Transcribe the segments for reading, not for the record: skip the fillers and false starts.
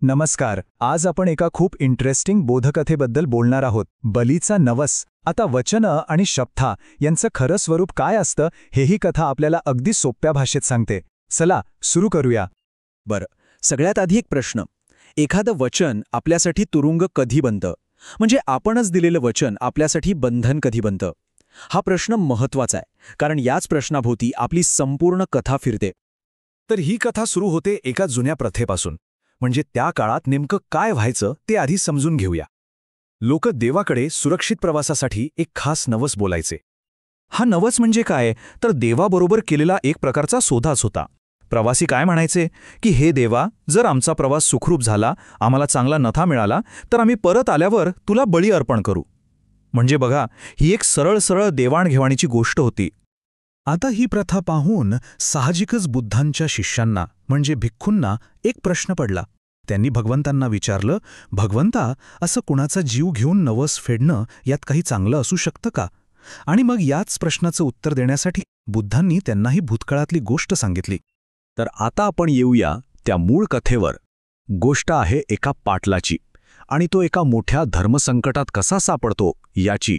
नमस्कार. आज आपण एका खूप इंटरेस्टिंग बोधकथेबद्दल बोलणार आहोत. बलीचा नवस. आता वचन आणि शपथा यांचं खरं स्वरूप काय असतं हे ही कथा आपल्याला अगदी सोप्या भाषेत सांगते. चला सुरू करूया. बरं, सगळ्यात आधी एक प्रश्न. एखादं वचन आपल्यासाठी तुरुंग कधी बनतं? म्हणजे आपणच दिलेलं वचन आपल्यासाठी बंधन कधी बनतं? हा प्रश्न महत्त्वाचा आहे, कारण याच प्रश्नाभोवती आपली संपूर्ण कथा फिरते. तर ही कथा सुरू होते एका जुन्या प्रथेपासून. म्हणजे त्या काळात नेमकं काय व्हायचं ते आधी समजून घेऊया. लोक देवाकडे सुरक्षित प्रवासासाठी एक खास नवस बोलायचे. हा नवस म्हणजे काय, तर देवाबरोबर केलेला एक प्रकारचा सौदाच होता. प्रवासी काय म्हणायचे की हे देवा, जर आमचा प्रवास सुखरूप झाला, आम्हाला चांगला नफा मिळाला, तर आम्ही परत आल्यावर तुला बळी अर्पण करू. म्हणजे बघा, ही एक सरळ सरळ देवाणघेवाणीची गोष्ट होती. आता ही प्रथा पाहून साहजिकच बुद्धांच्या शिष्यांना म्हणजे भिक्खूंना एक प्रश्न पडला. त्यांनी भगवंतांना विचारलं, भगवंता, असं कुणाचा जीव घेऊन नवस फेडणं यात काही चांगलं असू शकतं का? आणि मग याच प्रश्नाचं उत्तर देण्यासाठी बुद्धांनी त्यांनाही भूतकाळातली गोष्ट सांगितली. तर आता आपण येऊया त्या मूळ कथेवर. गोष्ट आहे एका पाटलाची, आणि तो एका मोठ्या धर्मसंकटात कसा सापडतो याची.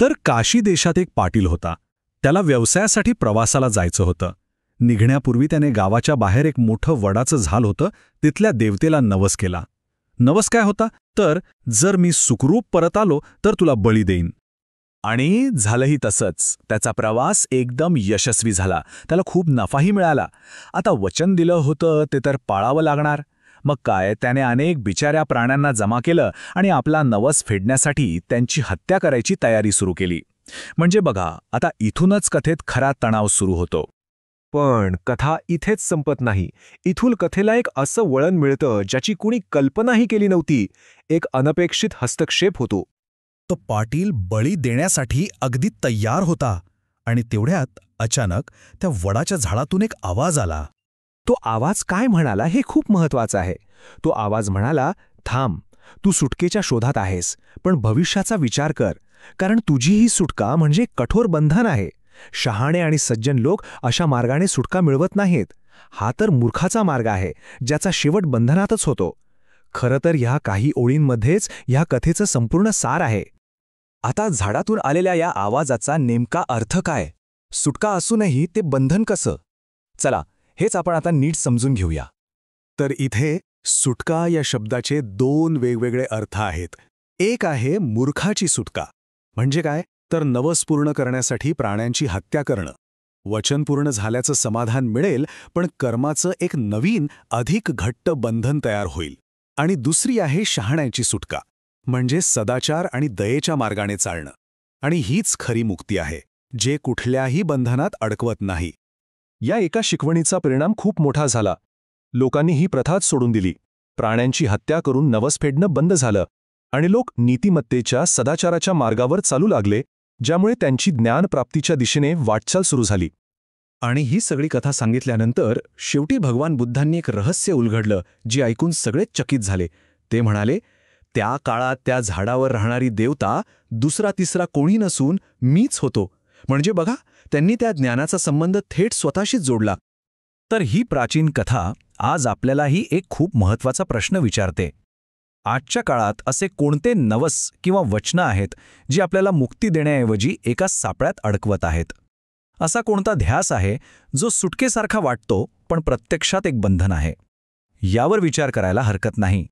तर काशी देशात एक पाटील होता. त्याला व्यवसायासाठी प्रवासाला जायचं होतं. निघण्यापूर्वी त्याने गावाच्या बाहेर एक मोठं वडाचं झाड होतं, तिथल्या देवतेला नवस केला. नवस काय होता, तर जर मी सुखरूप परत आलो तर तुला बळी देईन. आणि झालंही तसंच. त्याचा प्रवास एकदम यशस्वी झाला. त्याला खूप नफाही मिळाला. आता वचन दिलं होतं ते तर पाळावं लागणार. मग काय, त्याने अनेक बिचाऱ्या प्राण्यांना जमा केलं आणि आपला नवस फेडण्यासाठी त्यांची हत्या करायची तयारी सुरू केली. म्हणजे बघा, आता इथूनच कथेत खरा तणाव सुरू होतो. पण कथा इथेच संपत नाही. इथून कथेला एक असं वळण मिळतं ज्याची कुणी कल्पनाही केली नव्हती. एक अनपेक्षित हस्तक्षेप होतो. तो पाटील बळी देण्यासाठी अगदी तयार होता, आणि तेवढ्यात अचानक त्या वडाच्या झाडातून एक आवाज आला. तो आवाज काय म्हणाला हे खूप महत्वाचं आहे. तो आवाज म्हणाला, थांब, तू सुटकेच्या शोधात आहेस, पण भविष्याचा विचार कर, कारण तुझी ही सुटका म्हणजे कठोर बंधन आहे. शहाणे आणि सज्जन लोक अशा मार्गाने सुटका मिळवत नाहीत. हा तर मूर्खाचा मार्ग आहे, ज्याचा शेवट बंधनातच होतो. खरं तर ह्या काही ओळींमध्येच ह्या कथेचं संपूर्ण सार आहे. आता झाडातून आलेल्या या आवाजाचा नेमका अर्थ काय? सुटका असूनही ते बंधन कसं? चला, हेच आपण आता नीट समजून घेऊया. तर इथे सुटका या शब्दाचे दोन वेगवेगळे अर्थ आहेत. एक आहे मूर्खाची सुटका. म्हणजे काय, तर नवस पूर्ण करण्यासाठी प्राण्यांची हत्या करणं. वचन पूर्ण झाल्याचं समाधान मिळेल, पण कर्माचं एक नवीन अधिक घट्ट बंधन तयार होईल. आणि दुसरी आहे शहाण्याची सुटका, म्हणजे सदाचार आणि दयेच्या मार्गाने चालणं. आणि हीच खरी मुक्ती आहे, जे कुठल्याही बंधनात अडकवत नाही. या एका शिकवणीचा परिणाम खूप मोठा झाला. लोकांनी ही प्रथाच सोडून दिली. प्राण्यांची हत्या करून नवस फेडणं बंद झालं, आणि लोक नीतिमत्तेच्या सदाचाराच्या मार्गावर चालू लागले, ज्यामुळे त्यांची ज्ञानप्राप्तीच्या दिशेने वाटचाल सुरू झाली. आणि ही सगळी कथा सांगितल्यानंतर शेवटी भगवान बुद्धांनी एक रहस्य उलगडलं, जे ऐकून सगळेच चकित झाले. ते म्हणाले, त्या काळात त्या झाडावर राहणारी देवता दुसरा तिसरा कोणी नसून मीच होतो. म्हणजे बघा, त्यांनी त्या ज्ञानाचा संबंध थेट स्वतःशीच जोडला. तर ही प्राचीन कथा आज आपल्यालाही एक खूप महत्त्वाचा प्रश्न विचारते. आजच्या काळात असे कोणते नवस किंवा वचनं आहेत जी आपल्याला मुक्ती देण्याऐवजी एका सापळ्यात अडकवत आहेत? असा कोणता ध्यास आहे जो सुटकेसारखा वाटतो पण प्रत्यक्षात एक बंधन आहे? यावर विचार करायला हरकत नाही.